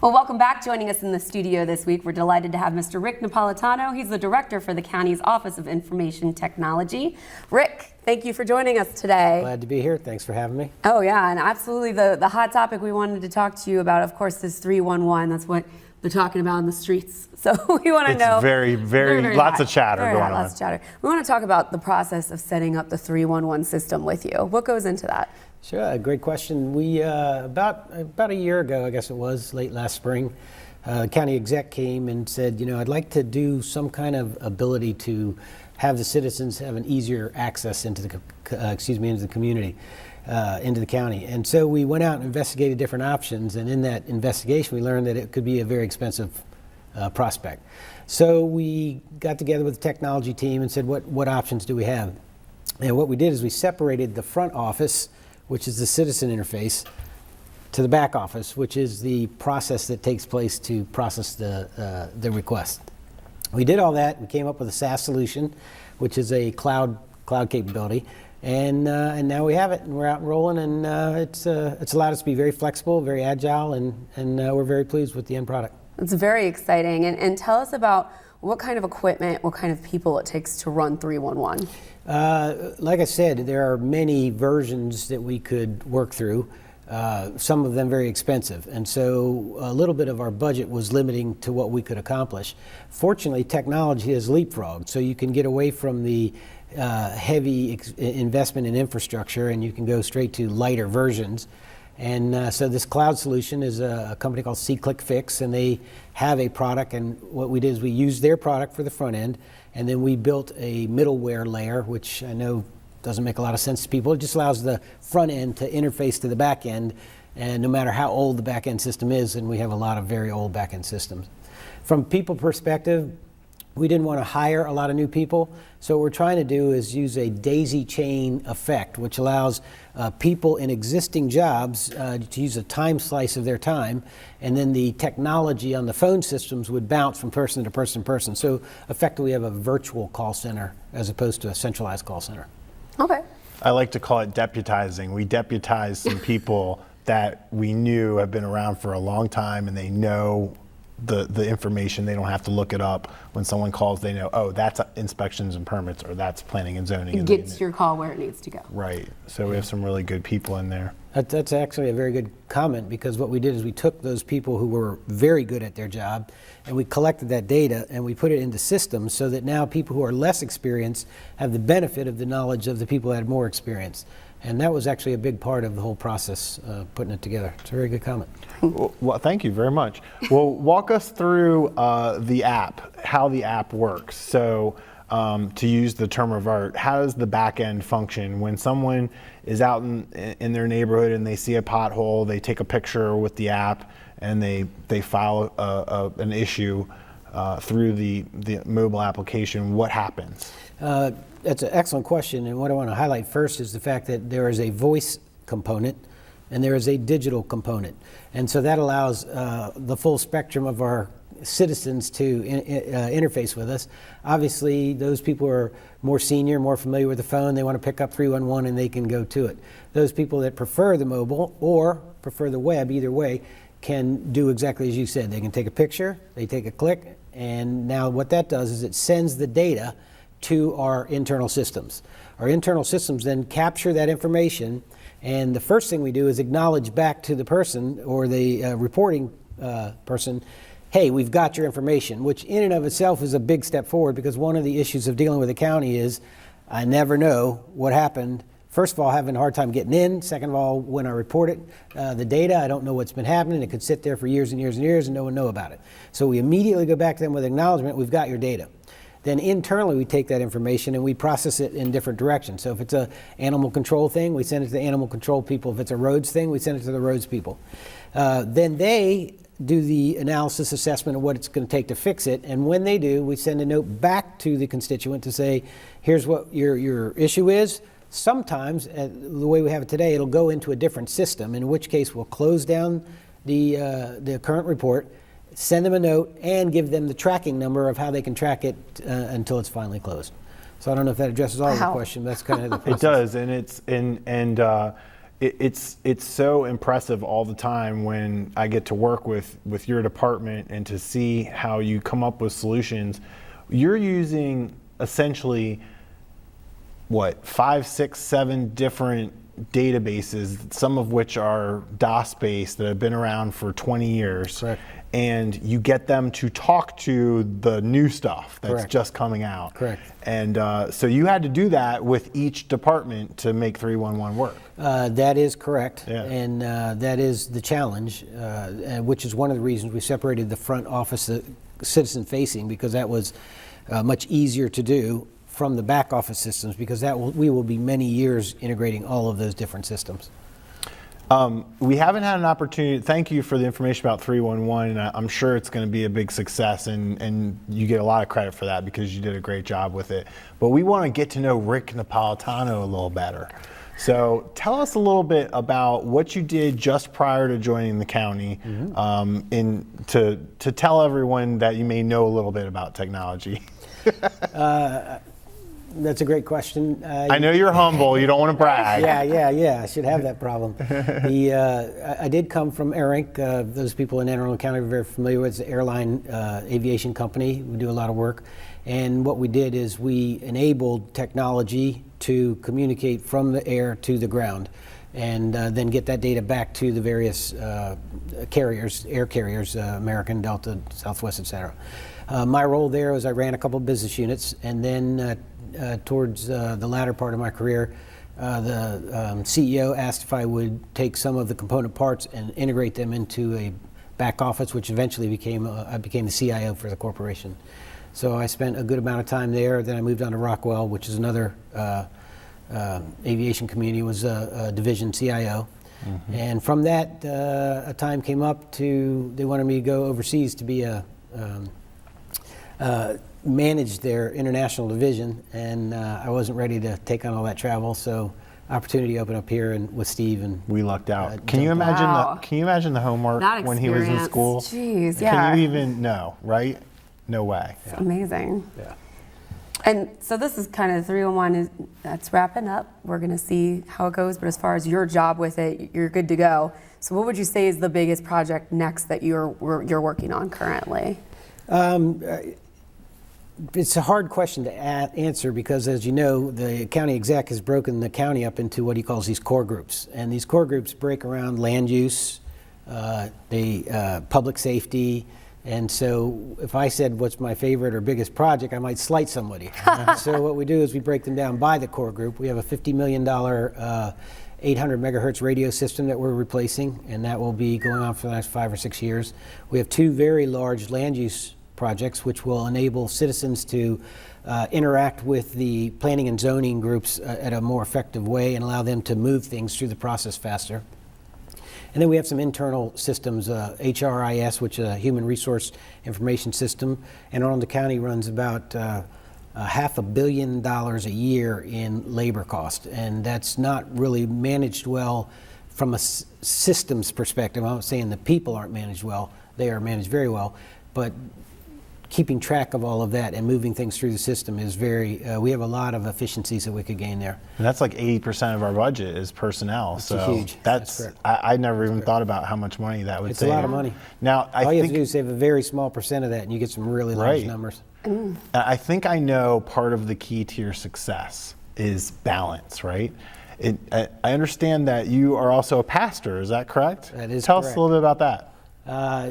Well, welcome back. Joining us in the studio this week, we're delighted to have Mr. Rick Napolitano. He's the director for the county's Office of Information Technology. Rick, thank you for joining us today. Glad to be here. Thanks for having me. Oh yeah, and absolutely the hot topic we wanted to talk to you about, of course, is 311. That's what they're talking about in the streets. So we want to know. It's very lots of chatter going on. Lots of chatter. We want to talk about the process of setting up the 311 system with you. What goes into that? Sure, great question. We, about a year ago, I guess it was, late last spring, the county exec came and said, you know, I'd like to do some kind of ability to have the citizens have an easier access into the, into the community, into the county. And so we went out and investigated different options, and in that investigation we learned that it could be a very expensive prospect. So we got together with the technology team and said, what options do we have? And what we did is we separated the front office, which is the citizen interface, to the back office, which is the process that takes place to process the request. We did all that. We came up with a SaaS solution, which is a cloud capability, and now we have it, and we're out and rolling, and it's allowed us to be very flexible, very agile, and we're very pleased with the end product. It's very exciting, and tell us about what kind of equipment, what kind of people it takes to run 311. Like I said, there are many versions that we could work through, some of them very expensive, and so a little bit of our budget was limiting to what we could accomplish. Fortunately, technology has leapfrogged, so you can get away from the heavy investment in infrastructure, and you can go straight to lighter versions. And so this cloud solution is a company called C-Click-Fix, and they have a product, and what we did is we used their product for the front end, and then we built a middleware layer, which I know doesn't make a lot of sense to people. It just allows the front end to interface to the back end, and no matter how old the back end system is, and we have a lot of very old back end systems. From people perspective, we didn't want to hire a lot of new people, so what we're trying to do is use a daisy chain effect, which allows people in existing jobs to use a time slice of their time, and then the technology on the phone systems would bounce from person to person to person. So effectively we have a virtual call center as opposed to a centralized call center. Okay. I like to call it deputizing. We deputize some people that we knew have been around for a long time, and they know the information. They don't have to look it up. When someone calls, they know, oh, that's inspections and permits, or that's planning and zoning. It gets your call where it needs to go. Right. So we have some really good people in there. That's actually a very good comment, because what we did is we took those people who were very good at their job, and we collected that data and we put it into systems so that now people who are less experienced have the benefit of the knowledge of the people that had more experience. And that was actually a big part of the whole process, putting it together. It's a very good comment. Well, thank you very much. Well, walk us through the app, how the app works. So to use the term of art, how does the back end function? When someone is out in their neighborhood and they see a pothole, they take a picture with the app and they file an issue through the mobile application. What happens? That's an excellent question, and what I want to highlight first is the fact that there is a voice component and there is a digital component, and so that allows the full spectrum of our citizens to interface with us. Obviously, those people who are more senior, more familiar with the phone, they want to pick up 311 and they can go to it. Those people that prefer the mobile or prefer the web, either way, can do exactly as you said. They can take a picture, they take a click, and now what that does is it sends the data to our internal systems. Our internal systems then capture that information, and the first thing we do is acknowledge back to the person or the reporting person, hey, we've got your information, which in and of itself is a big step forward, because one of the issues of dealing with the county is I never know what happened. First of all, having a hard time getting in. Second of all, when I report it, the data, I don't know what's been happening. It could sit there for years and years and years and no one know about it. So we immediately go back to them with acknowledgement, we've got your data. Then internally we take that information and we process it in different directions. So if it's an animal control thing, we send it to the animal control people. If it's a roads thing, we send it to the roads people. Then they do the analysis assessment of what it's going to take to fix it, and when they do, we send a note back to the constituent to say, here's what your issue is. Sometimes, the way we have it today, it'll go into a different system, in which case we'll close down the current report, send them a note, and give them the tracking number of how they can track it until it's finally closed. So I don't know if that addresses all of the question, but that's kind of the process. It does, and it's so impressive all the time when I get to work with your department and to see how you come up with solutions. You're using essentially what, 5, 6, 7 different databases, some of which are DOS-based that have been around for 20 years. Correct. And you get them to talk to the new stuff that's Correct. just coming out. Correct. And so you had to do that with each department to make 311 work. That is correct, Yeah. and that is the challenge, which is one of the reasons we separated the front office, citizen-facing, because that was much easier to do from the back office systems, because we will be many years integrating all of those different systems. We haven't had an opportunity. Thank you for the information about 311. And I'm sure it's going to be a big success, and you get a lot of credit for that because you did a great job with it. But we want to get to know Rick Napolitano a little better. So tell us a little bit about what you did just prior to joining the county, to tell everyone that you may know a little bit about technology. That's a great question. I know you're humble. You don't want to brag. Yeah. I should have that problem. I did come from ARINC. Those people in Anne Arundel County are very familiar with it. It's an airline aviation company. We do a lot of work. And what we did is we enabled technology to communicate from the air to the ground, and then get that data back to the various carriers, air carriers, American, Delta, Southwest, et cetera. My role there was I ran a couple of business units, and then towards the latter part of my career, the CEO asked if I would take some of the component parts and integrate them into a back office, which eventually I became the CIO for the corporation. So I spent a good amount of time there. Then I moved on to Rockwell, which is another aviation community, was a division CIO. Mm-hmm. And from that, a time came up they wanted me to go overseas to be manage their international division, and I wasn't ready to take on all that travel, so opportunity opened up here and with Steve, and we lucked out. Can you imagine Wow. Can you imagine the homework That when he was in school? Jeez, yeah. Can you even know, right? No way. It's amazing. Yeah. And so this is kind of 301 that's wrapping up. We're going to see how it goes, but as far as your job with it, you're good to go. So what would you say is the biggest project next that you're working on currently? It's a hard question to answer because, as you know, the county exec has broken the county up into what he calls these core groups. And these core groups break around land use, public safety. And so if I said what's my favorite or biggest project, I might slight somebody. So what we do is we break them down by the core group. We have a $50 million 800 megahertz radio system that we're replacing, and that will be going on for the next 5 or 6 years. We have 2 very large land use projects which will enable citizens to interact with the planning and zoning groups at a more effective way and allow them to move things through the process faster. And then we have some internal systems, HRIS, which is a human resource information system. And Arundel County runs about $500 million a year in labor cost. And that's not really managed well from a systems perspective. I'm not saying the people aren't managed well. They are managed very well. But keeping track of all of that and moving things through the system is we have a lot of efficiencies that we could gain there. And that's like 80% of our budget is personnel. That's so huge. That's correct. I never even thought about how much money that would It's save. a lot of money. Now, All you have to do is save a very small percent of that, and you get some really large Right. numbers. I think I know part of the key to your success is balance, right? I understand that you are also a pastor. Is that correct? That is Tell us correct. a little bit about that.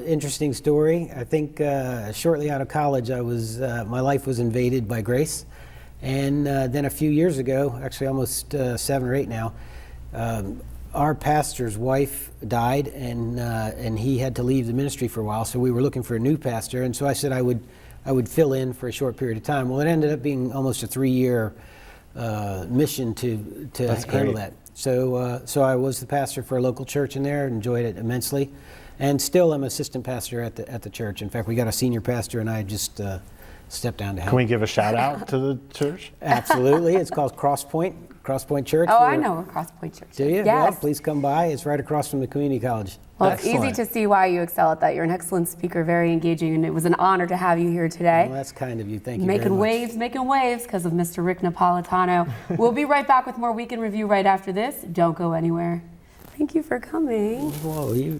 Interesting story. I think shortly out of college, my life was invaded by grace, and then a few years ago, actually almost 7 or 8 now, our pastor's wife died, and he had to leave the ministry for a while. So we were looking for a new pastor, and so I said I would fill in for a short period of time. Well, it ended up being almost a 3-year mission to That's handle great. that. So I was the pastor for a local church in there, enjoyed it immensely. And still I'm assistant pastor at the church. In fact, we got a senior pastor, and I just stepped down to help. Can we give a shout out to the church? Absolutely. It's called Crosspoint Church. Oh, I know where Cross Point Church is. Do you? Yes. Well, please come by. It's right across from the community college. Well, it's easy Excellent. to see why you excel at that. You're an excellent speaker, very engaging, and it was an honor to have you here today. Well, that's kind of you. Thank you Making very much. making waves because of Mr. Rick Napolitano. We'll be right back with more Week in Review right after this. Don't go anywhere. Thank you for coming. Whoa, you